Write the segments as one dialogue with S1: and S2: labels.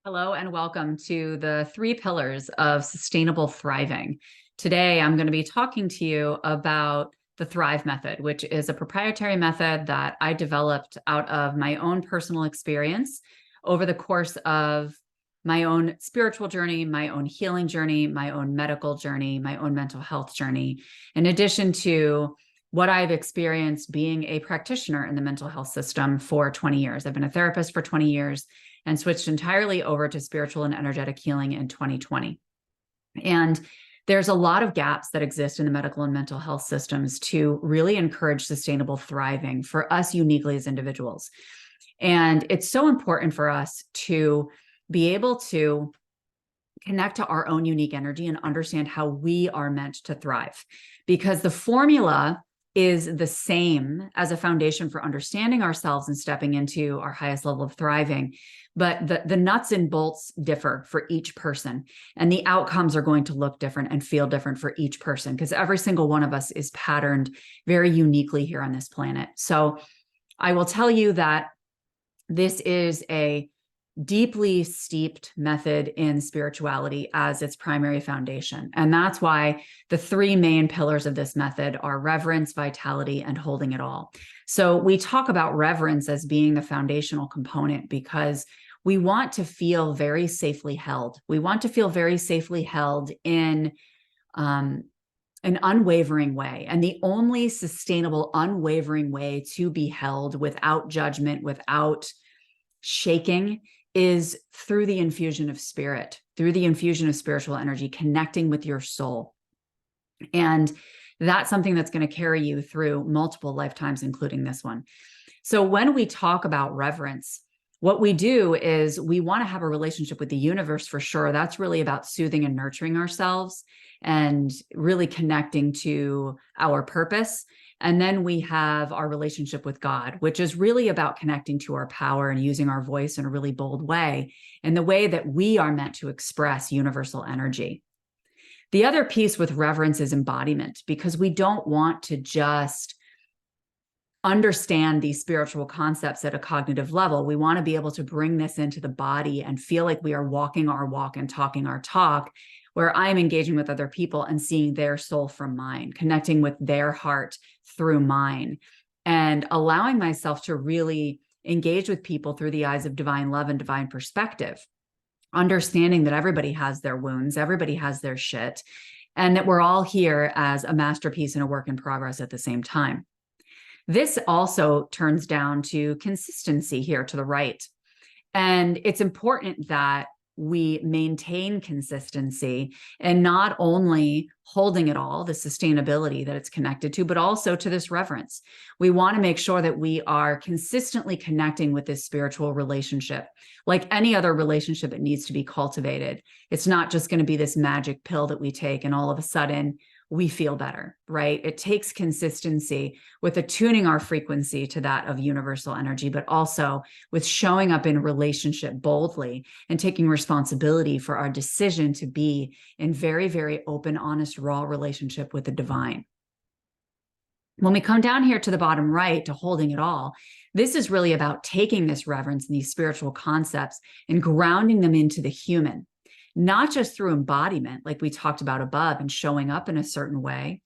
S1: Hello and welcome to the 3 pillars of sustainable thriving. Today, I'm going to be talking to you about the Thrive method, which is a proprietary method that I developed out of my own personal experience over the course of my own spiritual journey, my own healing journey, my own medical journey, my own mental health journey, in addition to what I've experienced being a practitioner in the mental health system for 20 years. I've been a therapist for 20 years and switched entirely over to spiritual and energetic healing in 2020. And there's a lot of gaps that exist in the medical and mental health systems to really encourage sustainable thriving for us uniquely as individuals. And it's so important for us to be able to connect to our own unique energy and understand how we are meant to thrive, because the formula is the same as a foundation for understanding ourselves and stepping into our highest level of thriving. But the nuts and bolts differ for each person, and the outcomes are going to look different and feel different for each person, because every single one of us is patterned very uniquely here on this planet. So I will tell you that this is a deeply steeped method in spirituality as its primary foundation. And that's why the 3 main pillars of this method are reverence, vitality, and holding it all. So we talk about reverence as being the foundational component because we want to feel very safely held. We want to feel very safely held in an unwavering way. And the only sustainable, unwavering way to be held without judgment, without shaking, is through the infusion of spirit, through the infusion of spiritual energy, connecting with your soul. And that's something that's going to carry you through multiple lifetimes, including this one. So when we talk about reverence, what we do is we want to have a relationship with the universe for sure. That's really about soothing and nurturing ourselves and really connecting to our purpose. And then we have our relationship with God, which is really about connecting to our power and using our voice in a really bold way, in the way that we are meant to express universal energy. The other piece with reverence is embodiment, because we don't want to just understand these spiritual concepts at a cognitive level. We want to be able to bring this into the body and feel like we are walking our walk and talking our talk, where I'm engaging with other people and seeing their soul from mine, connecting with their heart through mine, and allowing myself to really engage with people through the eyes of divine love and divine perspective, understanding that everybody has their wounds, everybody has their shit, and that we're all here as a masterpiece and a work in progress at the same time. This also turns down to consistency here to the right. And it's important that we maintain consistency, and not only holding it all, the sustainability that it's connected to, but also to this reverence. We want to make sure that we are consistently connecting with this spiritual relationship. Like any other relationship, it needs to be cultivated. It's not just going to be this magic pill that we take and all of a sudden we feel better, right? It takes consistency with attuning our frequency to that of universal energy, but also with showing up in relationship boldly and taking responsibility for our decision to be in very, very open, honest, raw relationship with the divine. When we come down here to the bottom right, to holding it all, this is really about taking this reverence and these spiritual concepts and grounding them into the human. Not just through embodiment, like we talked about above, and showing up in a certain way,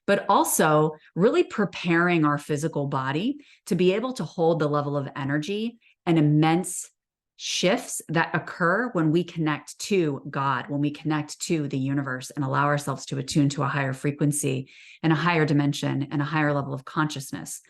S1: but also really preparing our physical body to be able to hold the level of energy and immense shifts that occur when we connect to God, when we connect to the universe and allow ourselves to attune to a higher frequency and a higher dimension and a higher level of consciousness.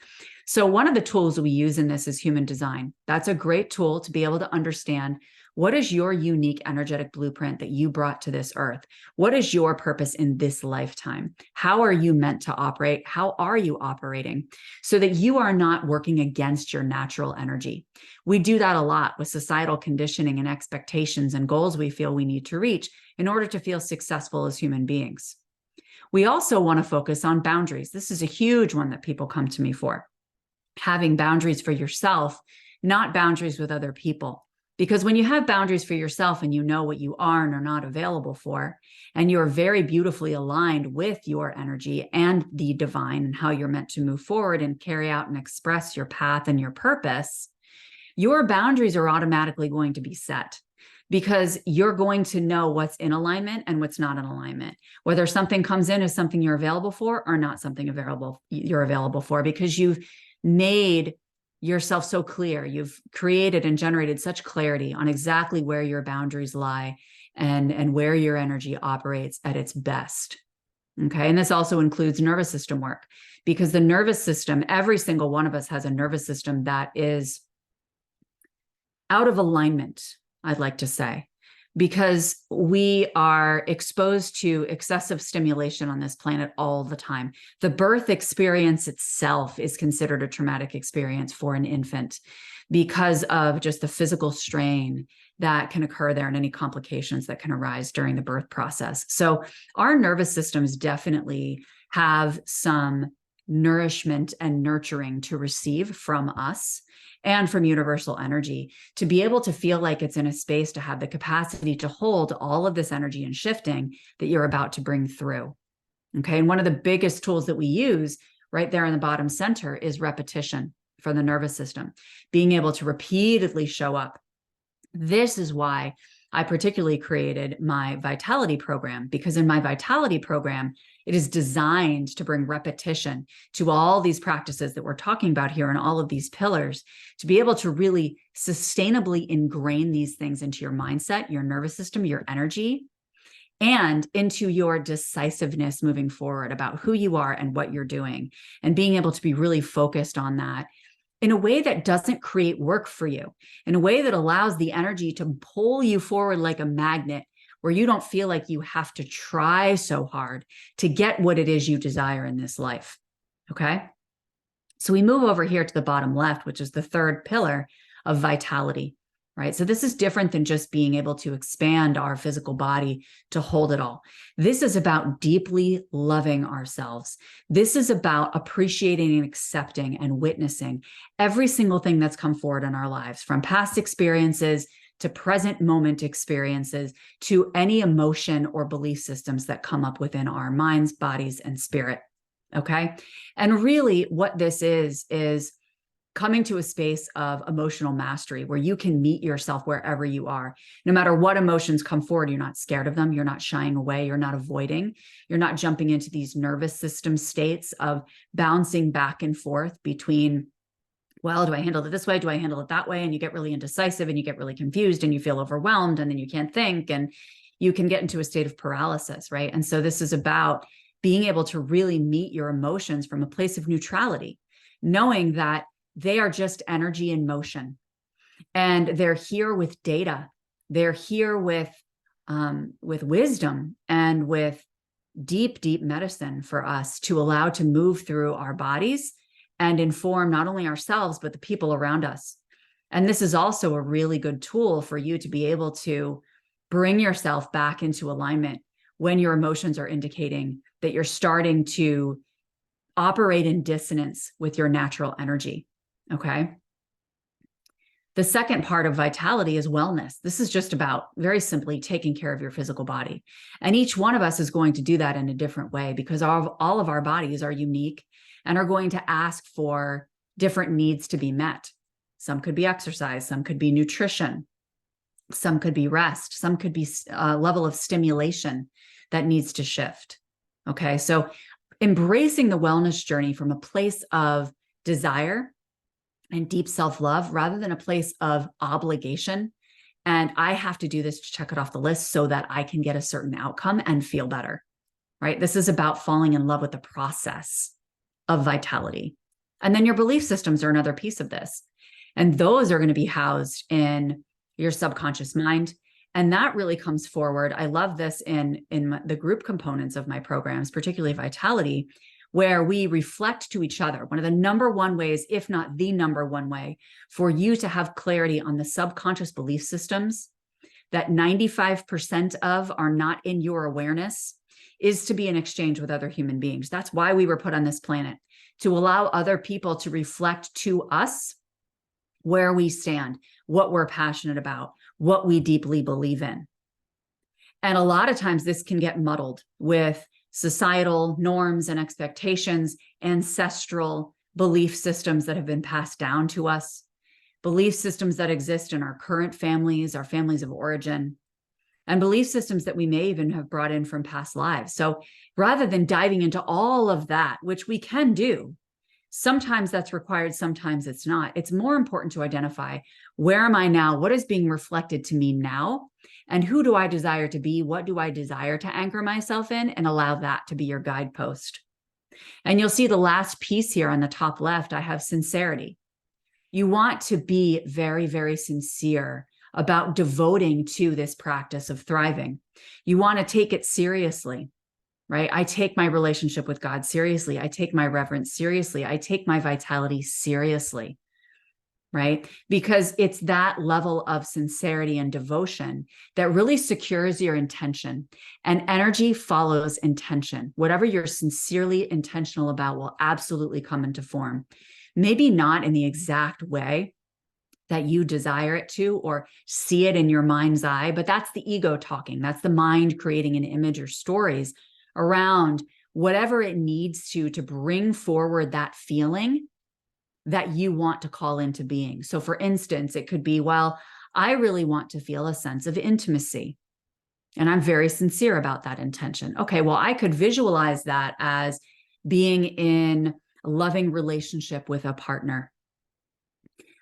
S1: So one of the tools we use in this is human design. That's a great tool to be able to understand, what is your unique energetic blueprint that you brought to this earth? What is your purpose in this lifetime? How are you meant to operate? How are you operating? So that you are not working against your natural energy. We do that a lot with societal conditioning and expectations and goals we feel we need to reach in order to feel successful as human beings. We also want to focus on boundaries. This is a huge one that people come to me for. Having boundaries for yourself, not boundaries with other people. Because when you have boundaries for yourself and you know what you are and are not available for, and you're very beautifully aligned with your energy and the divine and how you're meant to move forward and carry out and express your path and your purpose, your boundaries are automatically going to be set. because you're going to know what's in alignment and what's not in alignment, whether something comes in as something you're available for or not something you're available for, because you've made yourself so clear. You've created and generated such clarity on exactly where your boundaries lie and where your energy operates at its best. Okay. And this also includes nervous system work, because the nervous system, every single one of us has a nervous system that is out of alignment, I'd like to say, because we are exposed to excessive stimulation on this planet all the time. The birth experience itself is considered a traumatic experience for an infant because of just the physical strain that can occur there and any complications that can arise during the birth process. So our nervous systems definitely have some nourishment and nurturing to receive from us and from universal energy, to be able to feel like it's in a space to have the capacity to hold all of this energy and shifting that you're about to bring through. Okay. And one of the biggest tools that we use right there in the bottom center is repetition for the nervous system, being able to repeatedly show up. This is why I particularly created my vitality program, because in my vitality program, it is designed to bring repetition to all these practices that we're talking about here and all of these pillars, to be able to really sustainably ingrain these things into your mindset, your nervous system, your energy, and into your decisiveness moving forward about who you are and what you're doing, and being able to be really focused on that in a way that doesn't create work for you, in a way that allows the energy to pull you forward like a magnet, where you don't feel like you have to try so hard to get what it is you desire in this life. Okay. So we move over here to the bottom left, which is the third pillar of vitality, right? So this is different than just being able to expand our physical body to hold it all. This is about deeply loving ourselves. This is about appreciating and accepting and witnessing every single thing that's come forward in our lives, from past experiences to present moment experiences, to any emotion or belief systems that come up within our minds, bodies, and spirit. Okay. And really what this is coming to a space of emotional mastery, where you can meet yourself wherever you are. No matter what emotions come forward, you're not scared of them. You're not shying away. You're not avoiding. You're not jumping into these nervous system states of bouncing back and forth between, well, do I handle it this way? Do I handle it that way? And you get really indecisive and you get really confused and you feel overwhelmed and then you can't think and you can get into a state of paralysis, right? And so this is about being able to really meet your emotions from a place of neutrality, knowing that they are just energy in motion, and they're here with data. They're here with wisdom and with deep, deep medicine for us to allow to move through our bodies and inform not only ourselves, but the people around us. And this is also a really good tool for you to be able to bring yourself back into alignment when your emotions are indicating that you're starting to operate in dissonance with your natural energy. Okay. The second part of vitality is wellness. This is just about, very simply, taking care of your physical body. And each one of us is going to do that in a different way, because all of our bodies are unique and are going to ask for different needs to be met. Some could be exercise, some could be nutrition, some could be rest, some could be a level of stimulation that needs to shift. Okay. So embracing the wellness journey from a place of desire and deep self-love, rather than a place of obligation. And I have to do this to check it off the list so that I can get a certain outcome and feel better, right? This is about falling in love with the process of vitality. And then your belief systems are another piece of this. And those are going to be housed in your subconscious mind. And that really comes forward. I love this in the group components of my programs, particularly vitality, where we reflect to each other. One of the number one ways, if not the number one way, for you to have clarity on the subconscious belief systems that 95% of are not in your awareness, is to be in exchange with other human beings. That's why we were put on this planet, to allow other people to reflect to us where we stand, what we're passionate about, what we deeply believe in. And a lot of times this can get muddled with societal norms and expectations, ancestral belief systems that have been passed down to us, belief systems that exist in our current families, our families of origin, and belief systems that we may even have brought in from past lives. So rather than diving into all of that, which we can do, sometimes that's required, sometimes it's not. It's more important to identify, where am I now? What is being reflected to me now? And who do I desire to be? What do I desire to anchor myself in? And allow that to be your guidepost. And you'll see the last piece here on the top left, I have sincerity. You want to be very, very sincere about devoting to this practice of thriving. You want to take it seriously, right? I take my relationship with God seriously. I take my reverence seriously. I take my vitality seriously, right? Because it's that level of sincerity and devotion that really secures your intention. And energy follows intention. Whatever you're sincerely intentional about will absolutely come into form. Maybe not in the exact way that you desire it to or see it in your mind's eye, but that's the ego talking. That's the mind creating an image or stories around whatever it needs to bring forward that feeling that you want to call into being. So for instance, it could be, well, I really want to feel a sense of intimacy, and I'm very sincere about that intention. Okay, well, I could visualize that as being in a loving relationship with a partner.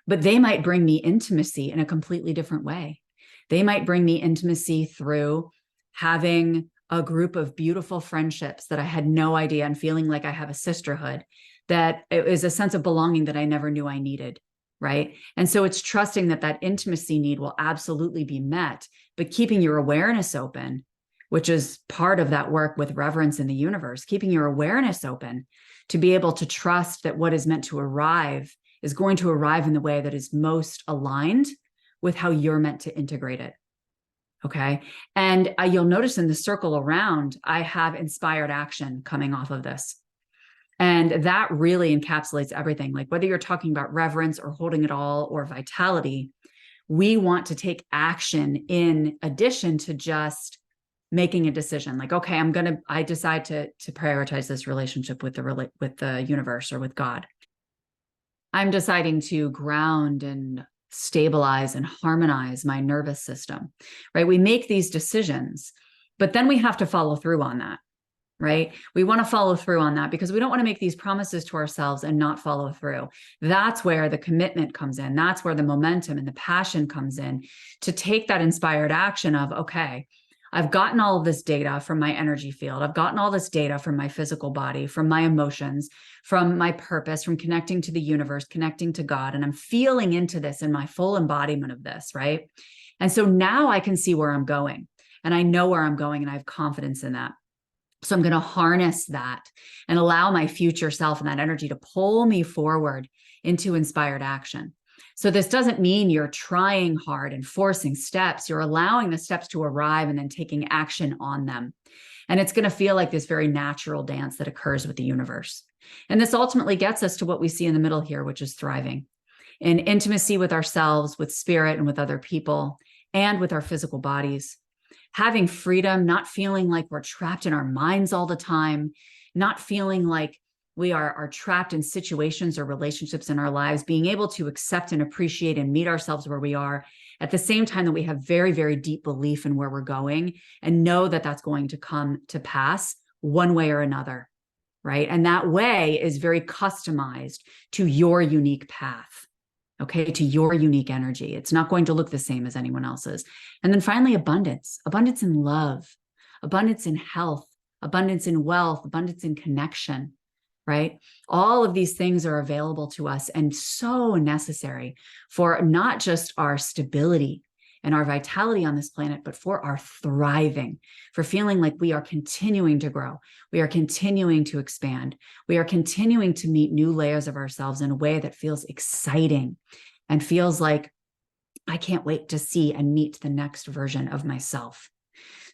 S1: But they might bring me intimacy in a completely different way. They might bring me intimacy through having a group of beautiful friendships that I had no idea, and feeling like I have a sisterhood, that it is a sense of belonging that I never knew I needed, right? And so it's trusting that that intimacy need will absolutely be met, but keeping your awareness open, which is part of that work with reverence in the universe, keeping your awareness open to be able to trust that what is meant to arrive is going to arrive in the way that is most aligned with how you're meant to integrate it. Okay. And you'll notice in the circle around, I have inspired action coming off of this. And that really encapsulates everything. Like whether you're talking about reverence or holding it all or vitality, we want to take action in addition to just making a decision. Like, okay, I decide to prioritize this relationship with the universe or with God. I'm deciding to ground and stabilize and harmonize my nervous system, right? We make these decisions, but then we have to follow through on that, right? We want to follow through on that because we don't want to make these promises to ourselves and not follow through. That's where the commitment comes in. That's where the momentum and the passion comes in to take that inspired action of, okay, I've gotten all of this data from my energy field. I've gotten all this data from my physical body, from my emotions, from my purpose, from connecting to the universe, connecting to God. And I'm feeling into this in my full embodiment of this, right? And so now I can see where I'm going, and I know where I'm going, and I have confidence in that. So I'm going to harness that and allow my future self and that energy to pull me forward into inspired action. So this doesn't mean you're trying hard and forcing steps. You're allowing the steps to arrive and then taking action on them. And it's going to feel like this very natural dance that occurs with the universe. And this ultimately gets us to what we see in the middle here, which is thriving in intimacy with ourselves, with spirit, and with other people, and with our physical bodies. Having freedom, not feeling like we're trapped in our minds all the time, not feeling like we are trapped in situations or relationships in our lives, being able to accept and appreciate and meet ourselves where we are, at the same time that we have very, very deep belief in where we're going and know that that's going to come to pass one way or another, right? And that way is very customized to your unique path, okay, to your unique energy. It's not going to look the same as anyone else's. And then finally, abundance in love, abundance in health, abundance in wealth, abundance in connection, right? All of these things are available to us and so necessary for not just our stability and our vitality on this planet, but for our thriving, for feeling like we are continuing to grow. We are continuing to expand. We are continuing to meet new layers of ourselves in a way that feels exciting and feels like I can't wait to see and meet the next version of myself.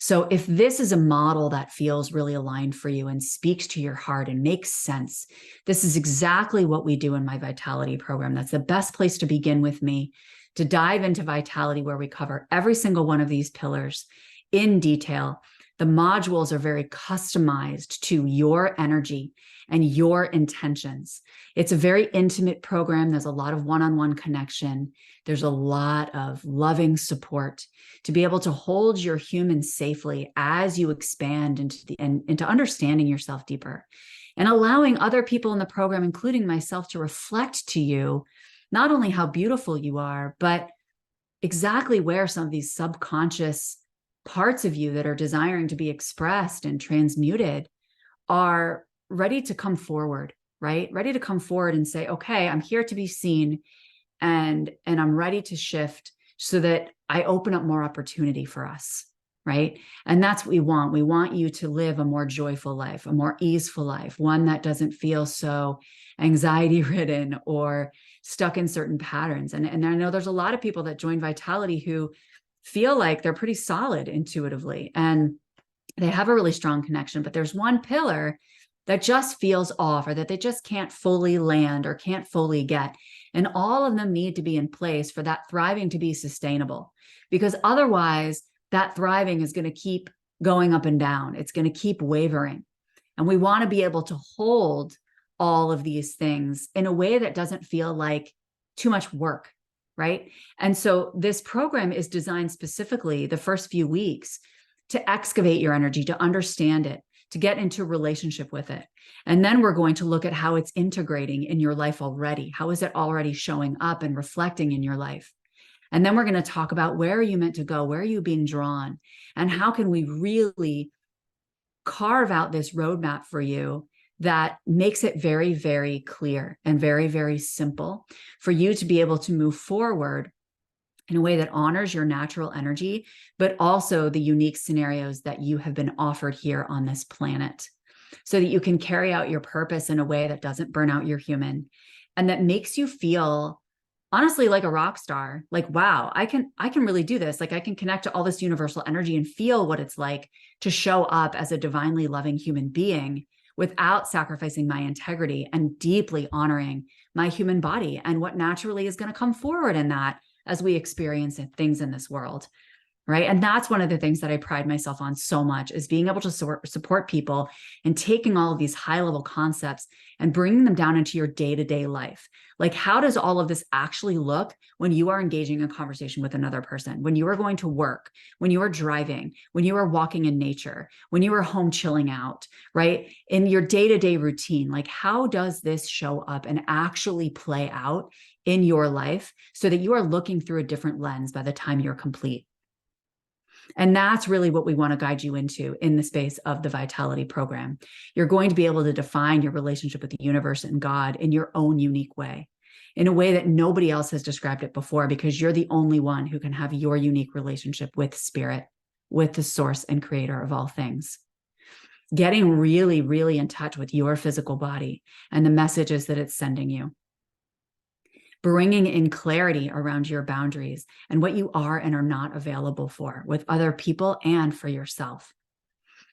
S1: So if this is a model that feels really aligned for you and speaks to your heart and makes sense, this is exactly what we do in my Vitality program. That's the best place to begin with me, to dive into Vitality, where we cover every single one of these pillars in detail The modules are very customized to your energy and your intentions. It's a very intimate program. There's a lot of one-on-one connection. There's a lot of loving support to be able to hold your human safely as you expand into understanding yourself deeper, and allowing other people in the program, including myself, to reflect to you not only how beautiful you are, but exactly where some of these subconscious parts of you that are desiring to be expressed and transmuted are ready to come forward, right? Ready to come forward and say, okay, I'm here to be seen, and I'm ready to shift so that I open up more opportunity for us, right? And that's what we want. We want you to live a more joyful life, a more easeful life, one that doesn't feel so anxiety ridden or stuck in certain patterns. And I know there's a lot of people that join Vitality who feel like they're pretty solid intuitively and they have a really strong connection, but there's one pillar that just feels off, or that they just can't fully land or can't fully get. And all of them need to be in place for that thriving to be sustainable, because otherwise that thriving is going to keep going up and down. It's going to keep wavering. And we want to be able to hold all of these things in a way that doesn't feel like too much work, right? And so this program is designed specifically the first few weeks to excavate your energy, to understand it, to get into a relationship with it. And then we're going to look at how it's integrating in your life already. How is it already showing up and reflecting in your life? And then we're going to talk about, where are you meant to go? Where are you being drawn? And how can we really carve out this roadmap for you that makes it very, very clear and very, very simple for you to be able to move forward in a way that honors your natural energy, but also the unique scenarios that you have been offered here on this planet, so that you can carry out your purpose in a way that doesn't burn out your human, and that makes you feel honestly like a rock star. Like, wow, I can really do this. Like, I can connect to all this universal energy and feel what it's like to show up as a divinely loving human being without sacrificing my integrity, and deeply honoring my human body and what naturally is going to come forward in that as we experience things in this world, right? And that's one of the things that I pride myself on so much, is being able to support people and taking all of these high-level concepts and bringing them down into your day-to-day life. Like, how does all of this actually look when you are engaging in conversation with another person, when you are going to work, when you are driving, when you are walking in nature, when you are home chilling out, right? In your day-to-day routine, like, how does this show up and actually play out in your life so that you are looking through a different lens by the time you're complete? And that's really what we want to guide you into in the space of the Vitality program. You're going to be able to define your relationship with the universe and God in your own unique way, in a way that nobody else has described it before, because you're the only one who can have your unique relationship with spirit, with the source and creator of all things. Getting really, really in touch with your physical body and the messages that it's sending you. Bringing in clarity around your boundaries and what you are and are not available for with other people and for yourself.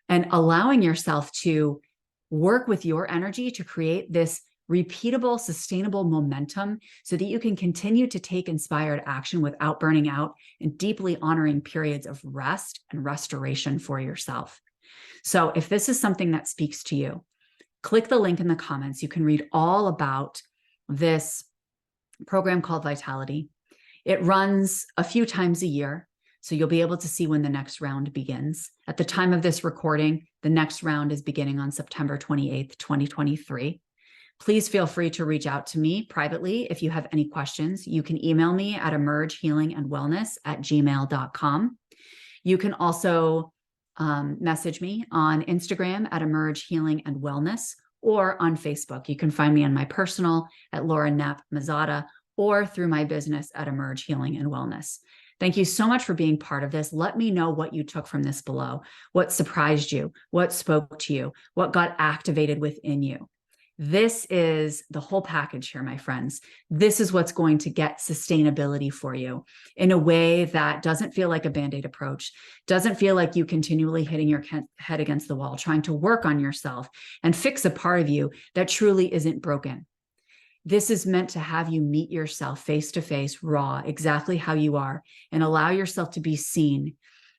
S1: And allowing yourself to work with your energy to create this repeatable, sustainable momentum so that you can continue to take inspired action without burning out, and deeply honoring periods of rest and restoration for yourself. So if this is something that speaks to you, click the link in the comments. You can read all about this program called Vitality. It runs a few times a year, so you'll be able to see when the next round begins. At the time of this recording, the next round is beginning on September 28th, 2023. Please feel free to reach out to me privately if you have any questions. You can email me at emergehealingandwellness@gmail.com. You can also message me on Instagram at Emerge Healing and Wellness, or on Facebook. You can find me on my personal at Laura Knapp Mazada, or through my business at Emerge Healing and Wellness. Thank you so much for being part of this. Let me know what you took from this below, what surprised you, what spoke to you, what got activated within you. This is the whole package here, my friends. This is what's going to get sustainability for you in a way that doesn't feel like a Band-Aid approach, doesn't feel like you continually hitting your head against the wall, trying to work on yourself and fix a part of you that truly isn't broken. This is meant to have you meet yourself face to face, raw, exactly how you are, and allow yourself to be seen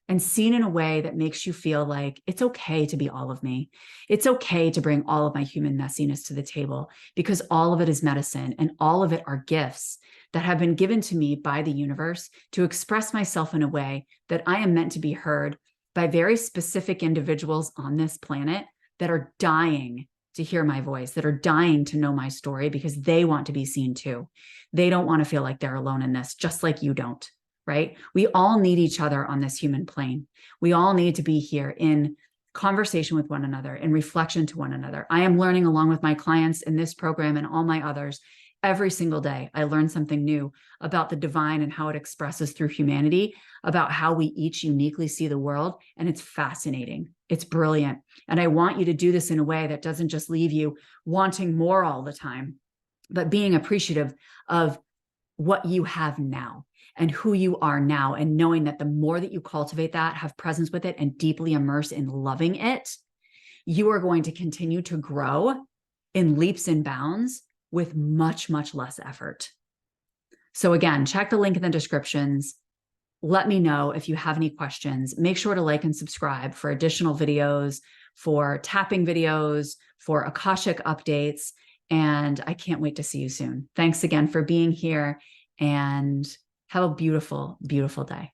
S1: and seen in a way that makes you feel like it's okay to be all of me. It's okay to bring all of my human messiness to the table, because all of it is medicine and all of it are gifts that have been given to me by the universe to express myself in a way that I am meant to be heard by very specific individuals on this planet that are dying to hear my voice, that are dying to know my story, because they want to be seen too. They don't want to feel like they're alone in this, just like you don't. Right? We all need each other on this human plane. We all need to be here in conversation with one another, in reflection to one another. I am learning along with my clients in this program and all my others. Every single day, I learn something new about the divine and how it expresses through humanity, about how we each uniquely see the world. And it's fascinating. It's brilliant. And I want you to do this in a way that doesn't just leave you wanting more all the time, but being appreciative of what you have now and who you are now, and knowing that the more that you cultivate that, have presence with it, and deeply immerse in loving it, you are going to continue to grow in leaps and bounds with much, much less effort. So again, check the link in the descriptions. Let me know if you have any questions. Make sure to like and subscribe for additional videos, for tapping videos, for Akashic updates. And I can't wait to see you soon. Thanks again for being here, and have a beautiful, beautiful day.